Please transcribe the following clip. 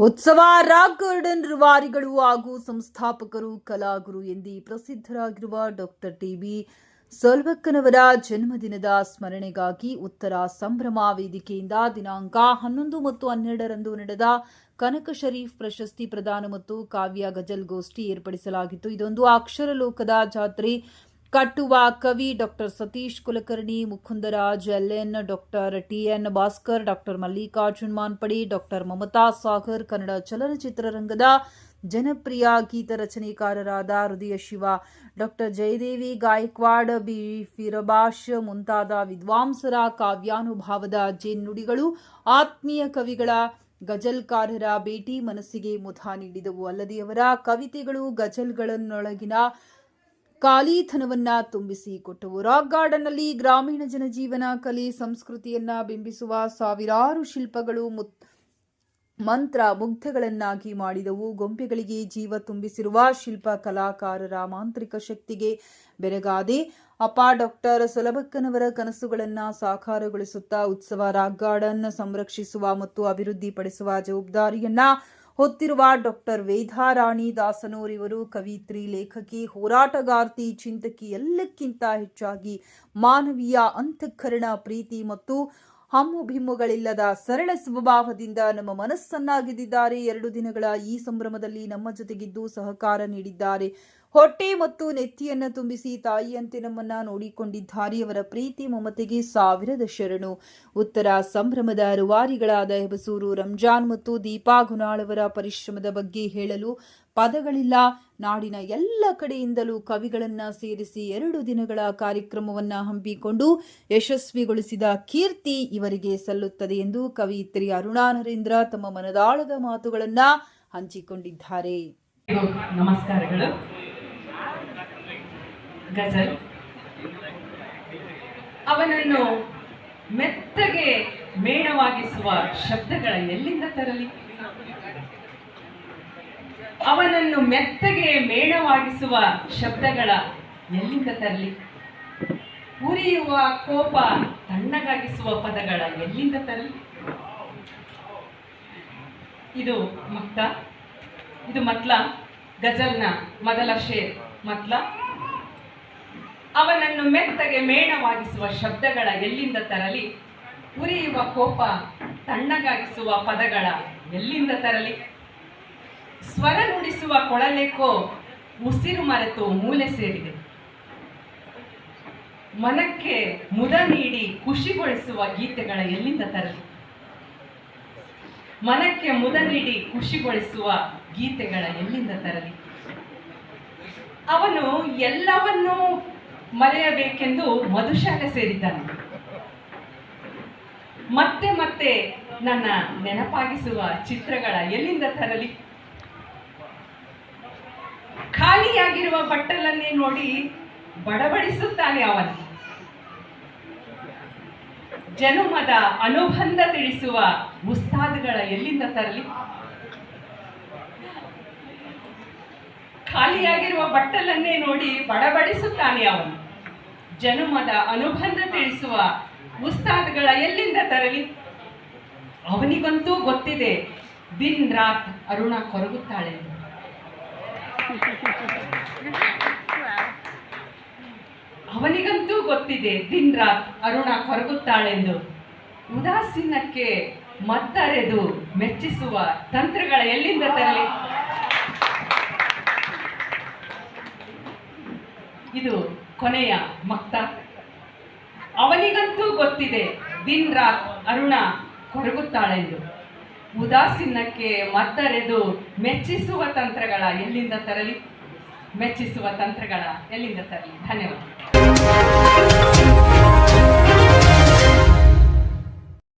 ಉತ್ಸವ rock garden ರೂವಾರಿಗಳು ಹಾಗೂ ಸಂಸ್ಥಾಪಕರು ಕಲಾಗುರು ಎಂದೇ ಪ್ರಸಿದ್ಧರಾಗಿರುವ ಡಾಕ್ಟರ್ ಟಿ.ಬಿ. ಸೊಲ್ಬಕ್ಕನವರ ಜನ್ಮದಿನದ ಸ್ಮರಣೆಗಾಗಿ ಉತ್ತರ ಸಂಭ್ರಮ ವೇದಿಕೆಯಿಂದ ದಿನಾಂಕ 11 ಮತ್ತು 12 ರಂದು ನಡೆದ ಕನಕ ಶರೀಫ್ ಪ್ರಶಸ್ತಿ ಪ್ರದಾನ ಮತ್ತು ಕಾವ್ಯ ಗಜಲ್ ಗೋಷ್ಠಿ ಏರ್ಪಡಿಸಲಾಗಿತ್ತು. ಇದೊಂದು ಅಕ್ಷರ ಲೋಕದ ಜಾತ್ರೆ. ಕಟ್ಟುವ ಕವಿ doctor Satish Kulkarni, Mukundaraj L N, doctor T N. Bhaskar, doctor Mallikarjun Manpadi, doctor Mamata Sagar, Kannada ಚಲನಚಿತ್ರರಂಗದ ಜನಪ್ರಿಯ ಗೀತ ರಚನೆಕಾರರಾದ ಹೃದಯ ಶಿವ, ಡಾಕ್ಟರ್ ಜಯದೇವಿ ಗಾಯಕ್ವಾಡ್, ಬಿ ಫಿರಬಾಷ್ ಮುಂತಾದ ವಿದ್ವಾಂಸರ ಕಾವ್ಯಾನುಭಾವದ ಜೇನುಡಿಗಳು, ಆತ್ಮೀಯ ಕವಿಗಳ ಗಜಲ್ಕಾರರ ಭೇಟಿ ಮನಸ್ಸಿಗೆ ಮುದ ನೀಡಿದವು. ಅಲ್ಲದೆ ಅವರ ಕವಿತೆಗಳು ಗಜಲ್ಗಳನ್ನೊಳಗಿನ ಖಾಲಿತನವನ್ನ ತುಂಬಿಸಿಕೊಟ್ಟವು. ರಾಕ್ ಗಾರ್ಡನ್ನಲ್ಲಿ ಗ್ರಾಮೀಣ ಜನಜೀವನ, ಕಲೆ, ಸಂಸ್ಕೃತಿಯನ್ನ ಬಿಂಬಿಸುವ ಸಾವಿರಾರು ಶಿಲ್ಪಗಳು ಮಂತ್ರ ಮುಗ್ಧಗಳನ್ನಾಗಿ ಮಾಡಿದವು. ಗೊಂಬೆಗಳಿಗೆ ಜೀವ ತುಂಬಿಸಿರುವ ಶಿಲ್ಪ ಕಲಾಕಾರರ ಮಾಂತ್ರಿಕ ಶಕ್ತಿಗೆ ಬೆರಗಾದೆ ಅಪ್ಪ ಡಾಕ್ಟರ್ ಸೊಲಬಕ್ಕನವರ ಕನಸುಗಳನ್ನು ಸಾಕಾರಗೊಳಿಸುತ್ತಾ ಉತ್ಸವ ರಾಕ್ ಗಾರ್ಡನ್ ಸಂರಕ್ಷಿಸುವ ಮತ್ತು ಅಭಿವೃದ್ಧಿಪಡಿಸುವ ಜವಾಬ್ದಾರಿಯನ್ನ ಹೊತ್ತಿರುವ ಡಾಕ್ಟರ್ ವೇದಾರಾಣಿ ದಾಸನೂರ್ ಇವರು ಕವಿತ್ರಿ, ಲೇಖಕಿ, ಹೋರಾಟಗಾರ್ತಿ, ಚಿಂತಕಿ, ಎಲ್ಲಕ್ಕಿಂತ ಹೆಚ್ಚಾಗಿ ಮಾನವೀಯ ಅಂತಃಕರಣ, ಪ್ರೀತಿ ಮತ್ತು ಹಮ್ಮುಬಿಮ್ಮುಗಳಿಲ್ಲದ ಸರಳ ಸ್ವಭಾವದಿಂದ ನಮ್ಮ ಮನಸ್ಸನ್ನ ಗೆದ್ದಿದ್ದಾರೆ. 2 ದಿನಗಳ ಈ ಸಂಭ್ರಮದಲ್ಲಿ ನಮ್ಮ ಜೊತೆಗಿದ್ದು ಸಹಕಾರ ನೀಡಿದ್ದಾರೆ. ಹೊಟ್ಟೆ ಮತ್ತು ನೆತ್ತಿಯನ್ನ ತುಂಬಿಸಿ ತಾಯಿಯಂತೆ ನಮ್ಮನ್ನ ನೋಡಿಕೊಂಡಿದ್ದಾರೆ. ಅವರ ಪ್ರೀತಿ ಮಮತೆಗೆ ಸಾವಿರದ ಶರಣು. ಉತ್ತರ ಸಂಭ್ರಮದ ರೂವಾರಿಗಳಾದ ಹೆಬಸೂರು ರಂಜಾನ್ ಮತ್ತು ದೀಪಾ ಗುನಾಳವರ ಪರಿಶ್ರಮದ ಬಗ್ಗೆ ಹೇಳಲು ಪದಗಳಿಲ್ಲ. ನಾಡಿನ ಎಲ್ಲ ಕಡೆಯಿಂದಲೂ ಕವಿಗಳನ್ನ ಸೇರಿಸಿ 2 ದಿನಗಳ ಕಾರ್ಯಕ್ರಮವನ್ನ ಹಮ್ಮಿಕೊಂಡು ಯಶಸ್ವಿಗೊಳಿಸಿದ ಕೀರ್ತಿ ಇವರಿಗೆ ಸಲ್ಲುತ್ತದೆ ಎಂದು ಕವಿಯಿತ್ರಿ ಅರುಣಾ ನರೇಂದ್ರ ತಮ್ಮ ಮನದಾಳದ ಮಾತುಗಳನ್ನ ಹಂಚಿಕೊಂಡಿದ್ದಾರೆ. ನಮಸ್ಕಾರಗಳು. ಗಜಲ್ ಅವನನ್ನು ಮೆತ್ತಗೆ ಮೇಣವಾಗಿಸುವ ಶಬ್ದಗಳ ಎಲ್ಲಿಂದ ತರಲಿ? ಅವನನ್ನು ಮೆತ್ತಗೆ ಮೇಣವಾಗಿಸುವ ಶಬ್ದಗಳ ಎಲ್ಲಿಂದ ತರಲಿ? ಉರಿಯುವ ಕೋಪ ತಣ್ಣಗಾಗಿಸುವ ಪದಗಳ ಎಲ್ಲಿಂದ ತರಲಿ? ಇದು ಮುಕ್ತ, ಇದು ಮತ್ಲ. ಗಜಲ್ನ ಮೊದಲ ಶೇರ್ ಮತ್ಲ. ಅವನನ್ನು ಮೆತ್ತಗೆ ಮೇಣವಾಗಿಸುವ ಶಬ್ದಗಳ ಎಲ್ಲಿಂದ ತರಲಿ? ಉರಿಯುವ ಕೋಪ ತಣ್ಣಗಾಗಿಸುವ ಪದಗಳ ಎಲ್ಲಿಂದ ತರಲಿ? ಸ್ವರ ನುಡಿಸುವ ಕೊಳಲೆಕೋ ಉಸಿರು ಮರೆತು ಮೂಲೆ ಸೇರಿದೆ. ಮನಕ್ಕೆ ಮುದ ನೀಡಿ ಖುಷಿಗೊಳಿಸುವ ಗೀತೆಗಳ ಎಲ್ಲಿಂದ ತರಲಿ? ಮನಕ್ಕೆ ಮುದ ನೀಡಿ ಖುಷಿಗೊಳಿಸುವ ಗೀತೆಗಳ ಎಲ್ಲಿಂದ ತರಲಿ? ಅವನು ಎಲ್ಲವನ್ನೂ ಮರೆಯಬೇಕೆಂದು ಮಧುಶಾಲೆ ಸೇರಿದ್ದಾನೆ. ಮತ್ತೆ ಮತ್ತೆ ನನ್ನ ನೆನಪಾಗಿಸುವ ಚಿತ್ರಗಳ ಎಲ್ಲಿಂದ ತರಲಿ? ಖಾಲಿಯಾಗಿರುವ ಬಟ್ಟಲನ್ನೇ ನೋಡಿ ಬಡಬಡಿಸುತ್ತಾನೆ ಅವನು. ಜನುಮದ ಅನುಬಂಧ ತಿಳಿಸುವ ಉಸ್ತಾದ್ಗಳ ಎಲ್ಲಿಂದ ತರಲಿ? ಖಾಲಿಯಾಗಿರುವ ಬಟ್ಟಲನ್ನೇ ನೋಡಿ ಬಡಬಡಿಸುತ್ತಾನೆ ಅವನು. ಜನುಮದ ಅನುಬಂಧ ತಿಳಿಸುವ ಉಸ್ತಾದ್ಗಳ ಎಲ್ಲಿಂದ ತರಲಿ? ಅವನಿಗಂತೂ ಗೊತ್ತಿದೆ ದಿನ್ ರಾತ್ ಅರುಣ ಕೊರಗುತ್ತಾಳೆ. ಅವನಿಗಂತೂ ಗೊತ್ತಿದೆ ದಿನ್ ರಾತ್ ಅರುಣ ಕೊರಗುತ್ತಾಳೆಂದು. ಉದಾಸೀನಕ್ಕೆ ಮದ್ದರೆದು ಮೆಚ್ಚಿಸುವ ತಂತ್ರಗಳ ಎಲ್ಲಿಂದ ತರಲಿ? ಇದು ಕೊನೆಯ ಮಕ್ತ. ಅವನಿಗಂತೂ ಗೊತ್ತಿದೆ ದಿನ್ ರಾತ್ ಅರುಣ ಕೊರಗುತ್ತಾಳೆಂದು. ಉದಾಸೀನಕ್ಕೆ ಮದ್ದರೆದು ಮೆಚ್ಚಿಸುವ ತಂತ್ರಗಳ ಎಲ್ಲಿಂದ ತರಲಿ? ಮೆಚ್ಚಿಸುವ ತಂತ್ರಗಳ ಎಲ್ಲಿಂದ ತರಲಿ? ಧನ್ಯವಾದ.